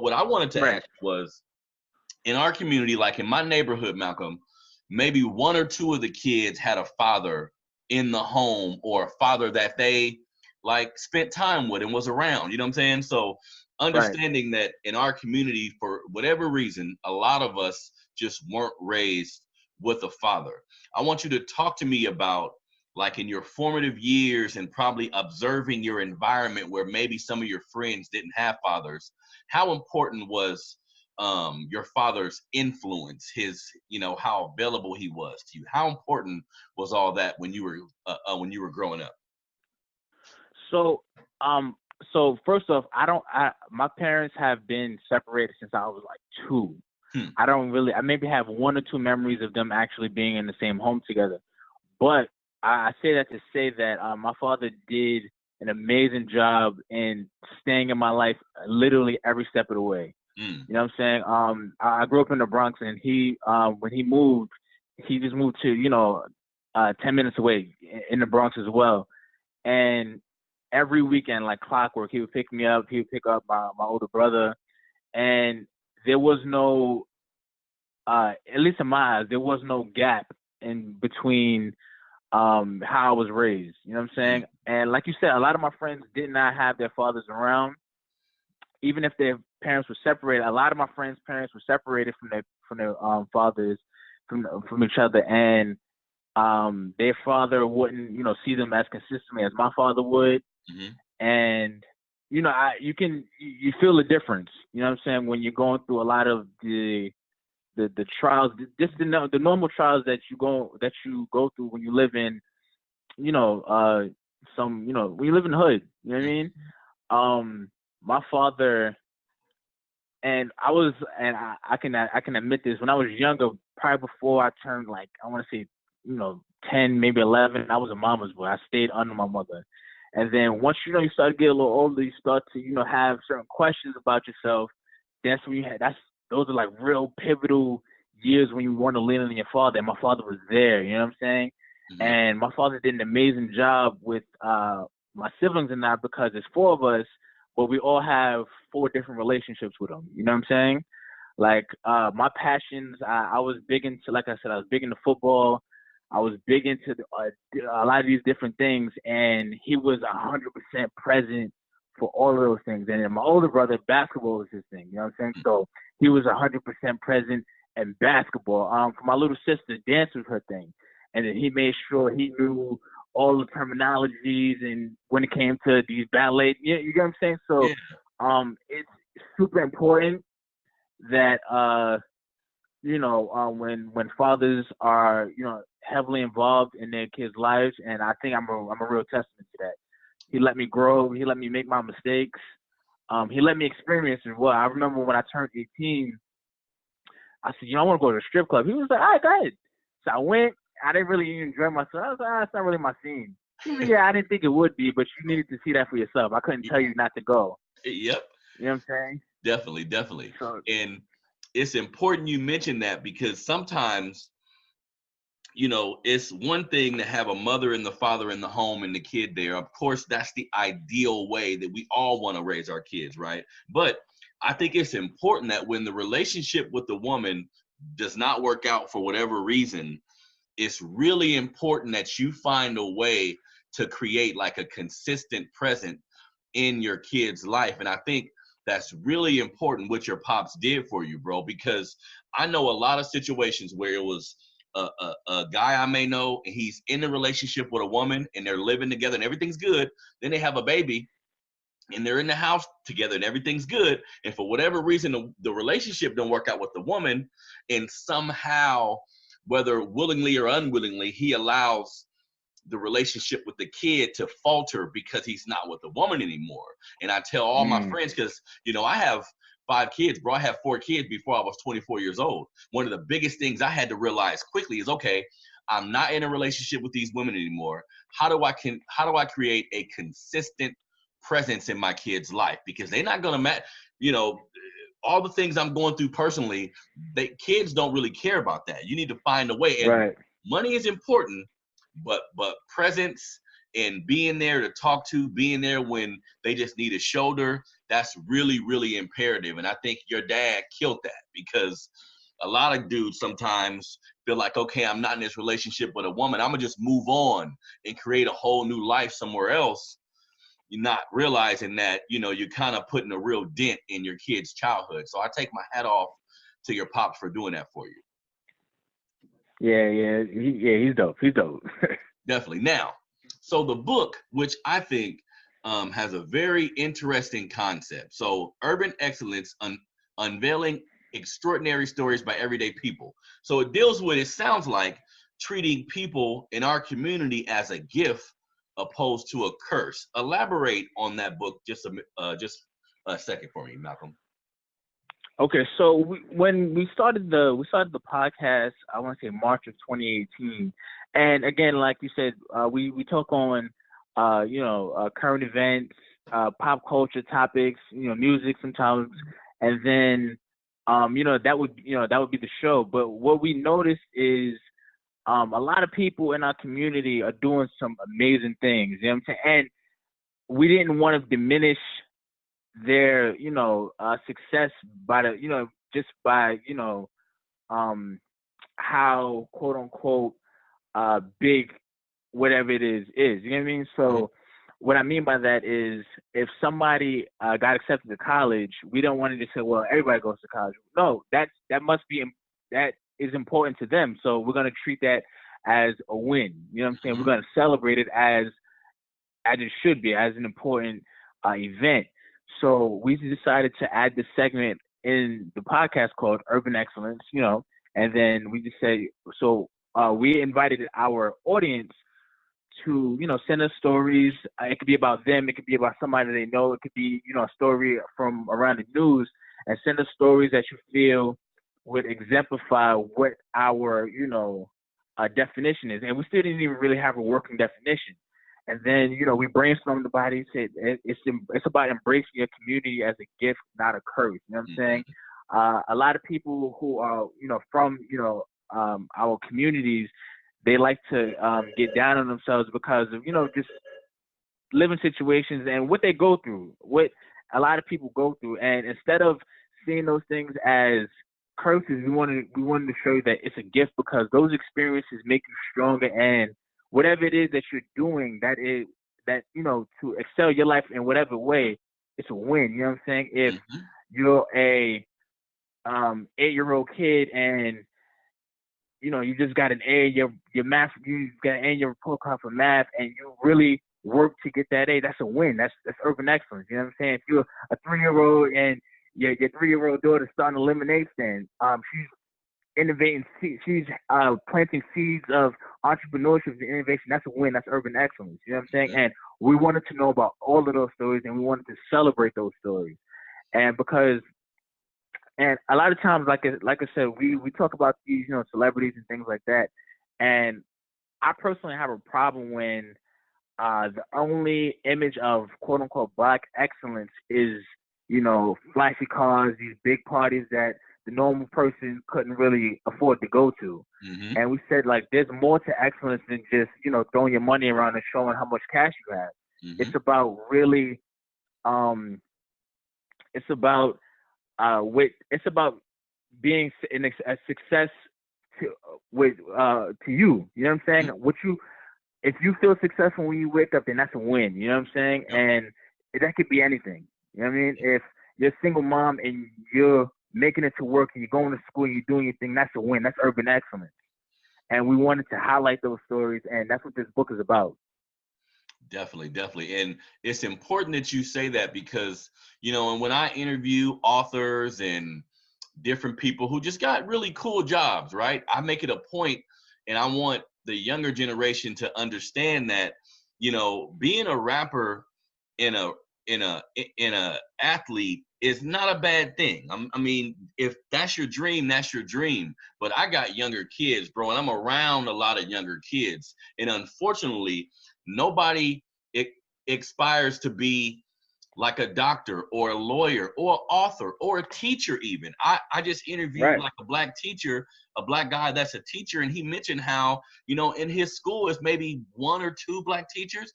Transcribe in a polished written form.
what I wanted to Right. ask was, in our community, like in my neighborhood, Malcolm, maybe one or two of the kids had a father in the home, or a father that they like spent time with and was around. You know what I'm saying? So Right. understanding that in our community, for whatever reason, a lot of us just weren't raised with a father. I want you to talk to me about, like, in your formative years and probably observing your environment where maybe some of your friends didn't have fathers. How important was your father's influence, his, how available he was to you? How important was all that when you were growing up? So, um, so first off, my parents have been separated since I was like two. Hmm. I maybe have one or two memories of them actually being in the same home together. But I say that to say that my father did an amazing job in staying in my life literally every step of the way. Mm. You know what I'm saying? I grew up in the Bronx, and when he moved, he just moved to 10 minutes away in the Bronx as well. And every weekend, like clockwork, he would pick me up. He would pick up my older brother, and there was no, at least in my eyes, there was no gap in between how I was raised. You know what I'm saying? Mm. And like you said, a lot of my friends did not have their fathers around, even if their parents were separated. A lot of my friends' parents were separated from their fathers, from each other, and their father wouldn't see them as consistently as my father would. Hmm. And you feel the difference. You know what I'm saying, when you're going through a lot of the trials, just the normal trials that you go through when you live in you know some when you live in the hood. You know what I mean? My father, and I can admit this, when I was younger, probably before I turned, like, I want to say, 10, maybe 11, I was a mama's boy. I stayed under my mother. And then once you start to get a little older, you start to have certain questions about yourself. Those are like real pivotal years when you want to lean on your father. And my father was there. You know what I'm saying? Hmm. And my father did an amazing job with my siblings and I, because there's four of us, but we all have four different relationships with him. You know what I'm saying? Like, my passions, I was big into, like I said, I was big into football. I was big into a lot of these different things, and he was 100% present for all of those things. And then my older brother, basketball was his thing. You know what I'm saying? So he was 100% present in basketball. For my little sister, dance was her thing, and then he made sure he knew all the terminologies and when it came to these ballet. You get what I'm saying? So, Yeah. it's super important that when fathers are heavily involved in their kids' lives, and I think I'm a real testament to that. He let me grow. He let me make my mistakes. He let me experience as well. I remember when I turned 18, I said, I want to go to a strip club. He was like, all right, go ahead. So I went. I didn't really enjoy myself. I was like, it's not really my scene. He said, yeah, I didn't think it would be, but you needed to see that for yourself. I couldn't tell you not to go. Yep. You know what I'm saying? Definitely, definitely. So, And it's important you mention that, because sometimes, it's one thing to have a mother and the father in the home and the kid there. Of course, that's the ideal way that we all want to raise our kids, right? But I think it's important that when the relationship with the woman does not work out for whatever reason, it's really important that you find a way to create like a consistent present in your kid's life. And I think that's really important what your pops did for you, bro, because I know a lot of situations where it was a guy I may know, and he's in a relationship with a woman and they're living together and everything's good. Then they have a baby and they're in the house together and everything's good. And for whatever reason, the relationship don't work out with the woman. And somehow, whether willingly or unwillingly, he allows the relationship with the kid to falter because he's not with the woman anymore. And I tell all my mm, friends, because, I have 5 kids, bro. I have 4 kids before I was 24 years old. One of the biggest things I had to realize quickly is, okay, I'm not in a relationship with these women anymore. How do I create a consistent presence in my kid's life? Because they're not gonna you know, all the things I'm going through personally, kids don't really care about that. You need to find a way. And right. money is important, but presence and being there to talk to, being there when they just need a shoulder, that's really, really imperative. And I think your dad killed that, because a lot of dudes sometimes feel like, okay, I'm not in this relationship with a woman, I'm gonna just move on and create a whole new life somewhere else. You're not realizing that, you're kind of putting a real dent in your kid's childhood. So I take my hat off to your pops for doing that for you. He's dope. He's dope. Definitely. Now, so the book, which I think has a very interesting concept. So, Urban Excellence, Unveiling Extraordinary Stories by Everyday People. So it deals with, it sounds like, treating people in our community as a gift opposed to a curse. Elaborate on that book just a second for me, Malcolm. Okay, so when we started the podcast, I want to say March of 2018, and again, like you said, we talk on current events, pop culture topics, music sometimes, and then that would be the show. But what we noticed is a lot of people in our community are doing some amazing things. You know what I'm saying? And we didn't want to diminish their success by the just by how quote unquote big whatever it is, you know what I mean? So what I mean by that is, if somebody got accepted to college, we don't want to just say, well, everybody goes to college. No, that is important to them, so we're going to treat that as a win. You know what I'm saying? We're going to celebrate it as it should be, as an important event. So we decided to add this segment in the podcast called Urban Excellence, and then we just say, so we invited our audience to, send us stories. It could be about them. It could be about somebody they know. It could be, a story from around the news, and send us stories that you feel would exemplify what our, definition is. And we still didn't even really have a working definition. And then, we brainstormed about it. Said it's about embracing your community as a gift, not a curse. You know what I'm saying? A lot of people who are, from, our communities, they like to get down on themselves because of, just living situations and what they go through, what a lot of people go through. And instead of seeing those things as curses, we wanted to show you that it's a gift, because those experiences make you stronger, and whatever it is that you're doing, to excel your life in whatever way, it's a win. You know what I'm saying? If you're a 8-year-old kid and you just got an A, your math, you got an A in your report card for math, and you really work to get that A, that's a win. That's urban excellence. You know what I'm saying? If you're a 3-year-old and your 3-year-old daughter starting a lemonade stand, she's innovating, she's planting seeds of entrepreneurship and innovation. That's a win. That's urban excellence. You know what I'm saying? And we wanted to know about all of those stories, and we wanted to celebrate those stories. And a lot of times, like I said, we talk about these, celebrities and things like that. And I personally have a problem when the only image of quote unquote Black excellence is, flashy cars, these big parties that the normal person couldn't really afford to go to. And we said, like, there's more to excellence than just, throwing your money around and showing how much cash you have. It's about really, it's about being a success to you. You know what I'm saying? If you feel successful when you wake up, then that's a win. You know what I'm saying? And that could be anything. You know what I mean? If you're a single mom and you're making it to work and you're going to school and you're doing your thing, that's a win. That's urban excellence. And we wanted to highlight those stories, and that's what this book is about. Definitely. And it's important that you say that, because, and when I interview authors and different people who just got really cool jobs, right? I make it a point, and I want the younger generation to understand that, being a rapper in a athlete is not a bad thing. I mean, if that's your dream, that's your dream. But I got younger kids, bro, and I'm around a lot of younger kids. And unfortunately, nobody aspires to be like a doctor or a lawyer or author or a teacher even. I just interviewed like a Black teacher, a Black guy that's a teacher, and he mentioned how, in his school it's maybe 1 or 2 Black teachers,